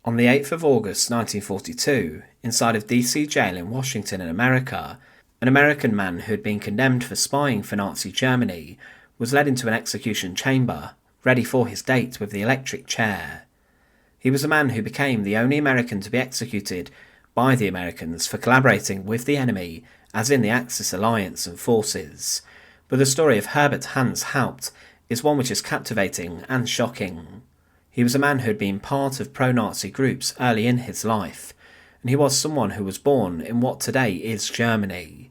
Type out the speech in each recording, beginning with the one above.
On the 8th of August 1942, inside of DC jail in Washington in America, an American man who had been condemned for spying for Nazi Germany was led into an execution chamber, ready for his date with the electric chair. He was a man who became the only American to be executed by the Americans for collaborating with the enemy, as in the Axis alliance and forces. But the story of Herbert Haupt is one which is captivating and shocking. He was a man who had been part of pro-Nazi groups early in his life, and he was someone who was born in what today is Germany.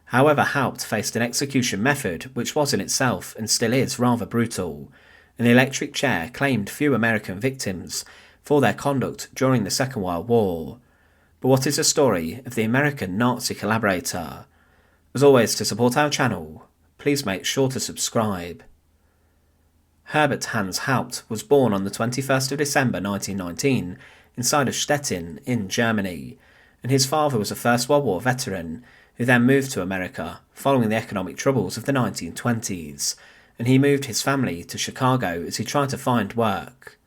However, Haupt faced an execution method which was in itself and still is rather brutal, and the electric chair claimed few American victims for their conduct during the Second World War. But what is the story of the American Nazi collaborator? As always, to support our channel, please make sure to subscribe. Herbert Haupt was born on the 21st of December 1919 inside of Stettin in Germany, and his father was a First World War veteran who then moved to America following the economic troubles of the 1920s, and he moved his family to Chicago as he tried to find work.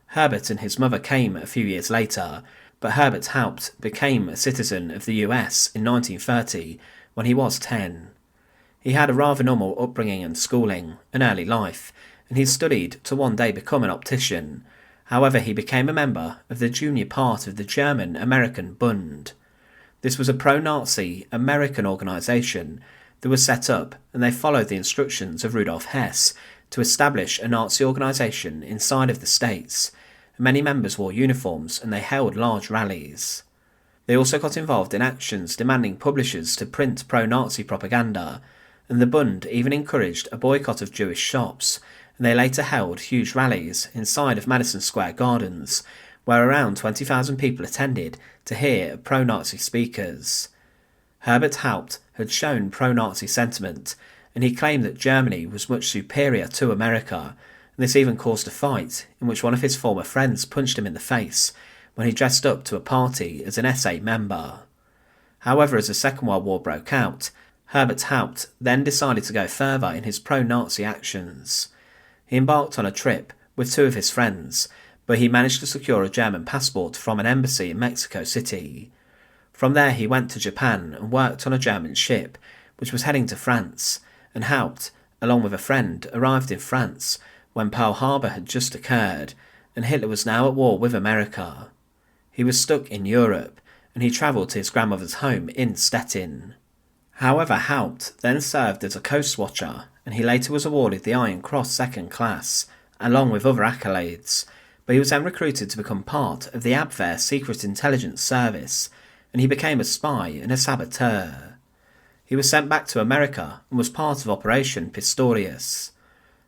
Herbert and his mother came a few years later, but Herbert Haupt became a citizen of the US in 1930 when he was 10. He had a rather normal upbringing and schooling, an early life, and he studied to one day become an optician. However, he became a member of the junior part of the German-American Bund. This was a pro-Nazi American organisation that was set up, and they followed the instructions of Rudolf Hess to establish a Nazi organisation inside of the States. Many members wore uniforms and they held large rallies. They also got involved in actions demanding publishers to print pro-Nazi propaganda, and the Bund even encouraged a boycott of Jewish shops, and they later held huge rallies inside of Madison Square Gardens, where around 20,000 people attended to hear pro-Nazi speakers. Herbert Haupt had shown pro-Nazi sentiment, and he claimed that Germany was much superior to America, and this even caused a fight in which one of his former friends punched him in the face when he dressed up to a party as an SA member. However, as the Second World War broke out, Herbert Haupt then decided to go further in his pro-Nazi actions. He embarked on a trip with two of his friends, but he managed to secure a German passport from an embassy in Mexico City. From there he went to Japan and worked on a German ship, which was heading to France, and Haupt, along with a friend, arrived in France when Pearl Harbor had just occurred, and Hitler was now at war with America. He was stuck in Europe, and he travelled to his grandmother's home in Stettin. However, Haupt then served as a coast watcher, and he later was awarded the Iron Cross Second Class, along with other accolades, but he was then recruited to become part of the Abwehr Secret Intelligence Service, and he became a spy and a saboteur. He was sent back to America and was part of Operation Pistorius.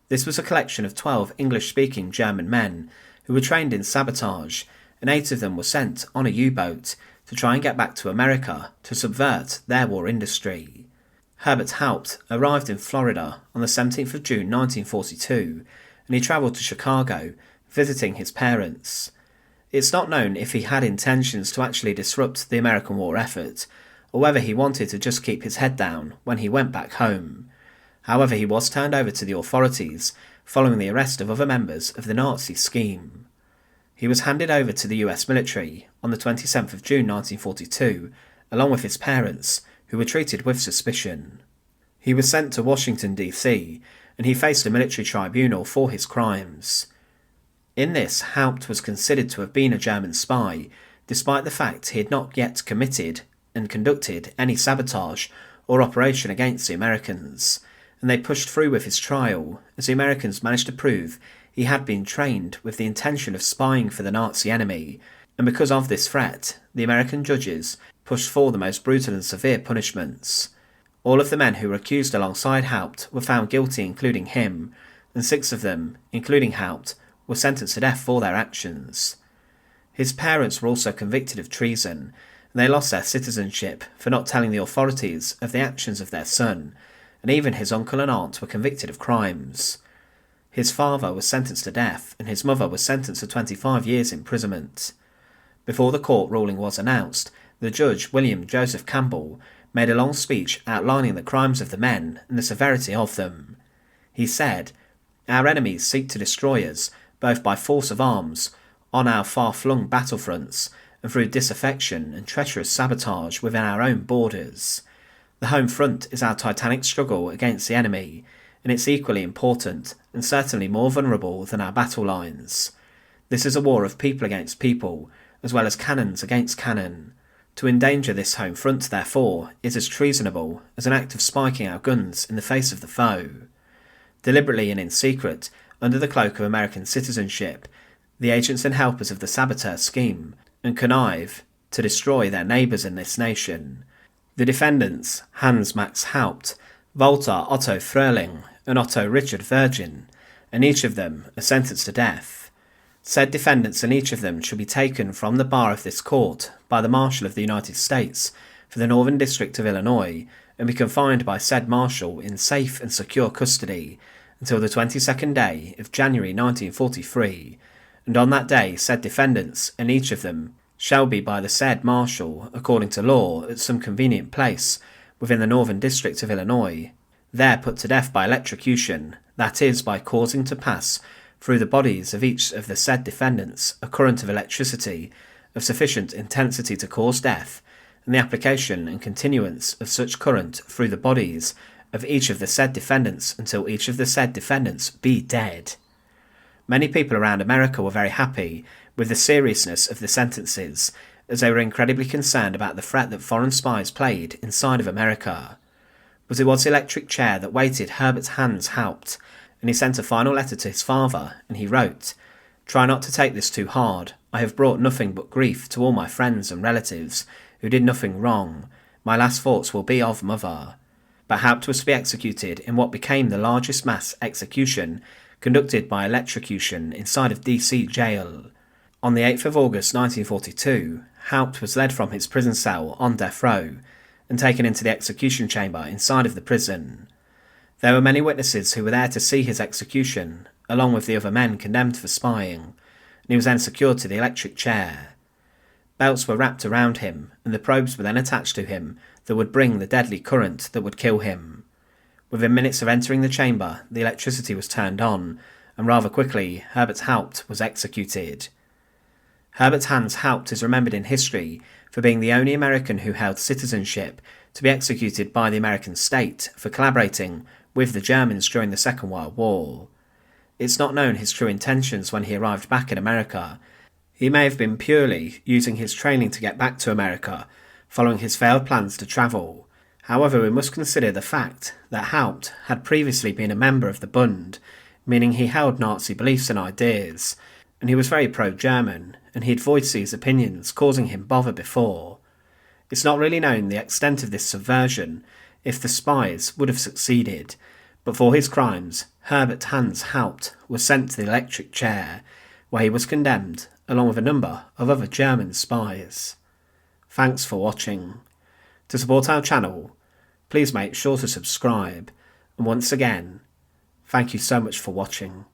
This was a collection of 12 English-speaking German men who were trained in sabotage, and 8 of them were sent on a U-boat to try and get back to America to subvert their war industry. Herbert Haupt arrived in Florida on the 17th of June 1942, and he travelled to Chicago, visiting his parents. It's not known if he had intentions to actually disrupt the American war effort, or whether he wanted to just keep his head down when he went back home. However, he was turned over to the authorities following the arrest of other members of the Nazi scheme. He was handed over to the US military on the 27th of June 1942, along with his parents, who were treated with suspicion. He was sent to Washington, D.C., and he faced a military tribunal for his crimes. In this, Haupt was considered to have been a German spy, despite the fact he had not yet committed and conducted any sabotage or operation against the Americans, and they pushed through with his trial, as the Americans managed to prove he had been trained with the intention of spying for the Nazi enemy, and because of this threat, the American judges pushed for the most brutal and severe punishments. All of the men who were accused alongside Haupt were found guilty, including him, and 6 of them, including Haupt, were sentenced to death for their actions. His parents were also convicted of treason, and they lost their citizenship for not telling the authorities of the actions of their son, and even his uncle and aunt were convicted of crimes. His father was sentenced to death, and his mother was sentenced to 25 years imprisonment. Before the court ruling was announced, the judge, William Joseph Campbell, made a long speech outlining the crimes of the men and the severity of them. He said, "Our enemies seek to destroy us, both by force of arms on our far-flung battlefronts and through disaffection and treacherous sabotage within our own borders. The home front is our titanic struggle against the enemy, and it's equally important and certainly more vulnerable than our battle lines. This is a war of people against people, as well as cannons against cannon. To endanger this home front, therefore, is as treasonable as an act of spiking our guns in the face of the foe. Deliberately and in secret, under the cloak of American citizenship, the agents and helpers of the saboteur scheme and connive to destroy their neighbours in this nation. The defendants, Hans Max Haupt, Walter Otto Fröhling, and Otto Richard Virgin, and each of them are sentenced to death. Said defendants and each of them shall be taken from the bar of this court by the Marshal of the United States for the Northern District of Illinois, and be confined by said Marshal in safe and secure custody until the 22nd day of January 1943, and on that day said defendants and each of them shall be by the said Marshal, according to law, at some convenient place within the Northern District of Illinois, there put to death by electrocution, that is, by causing to pass through the bodies of each of the said defendants a current of electricity of sufficient intensity to cause death, and the application and continuance of such current through the bodies of each of the said defendants until each of the said defendants be dead. Many people around America were very happy with the seriousness of the sentences, as they were incredibly concerned about the threat that foreign spies played inside of America. But it was the electric chair that weighted Herbert Hans Haupt, and he sent a final letter to his father, and he wrote, "Try not to take this too hard. I have brought nothing but grief to all my friends and relatives, who did nothing wrong. My last thoughts will be of mother." But Haupt was to be executed in what became the largest mass execution conducted by electrocution inside of DC jail. On the 8th of August 1942, Haupt was led from his prison cell on death row and taken into the execution chamber inside of the prison. There were many witnesses who were there to see his execution, along with the other men condemned for spying, and he was then secured to the electric chair. Belts were wrapped around him, and the probes were then attached to him that would bring the deadly current that would kill him. Within minutes of entering the chamber, the electricity was turned on, and rather quickly, Herbert Haupt was executed. Herbert Hans Haupt is remembered in history for being the only American who held citizenship to be executed by the American state for collaborating with the Germans during the Second World War. It's not known his true intentions when he arrived back in America. He may have been purely using his training to get back to America, following his failed plans to travel. However, we must consider the fact that Haupt had previously been a member of the Bund, meaning he held Nazi beliefs and ideas, and he was very pro-German, and he had voiced these opinions, causing him bother before. It's not really known the extent of this subversion, if the spies would have succeeded, but for his crimes, Herbert Hans Haupt was sent to the electric chair, where he was condemned, along with a number of other German spies. Thanks for watching. To support our channel, please make sure to subscribe, and once again, thank you so much for watching.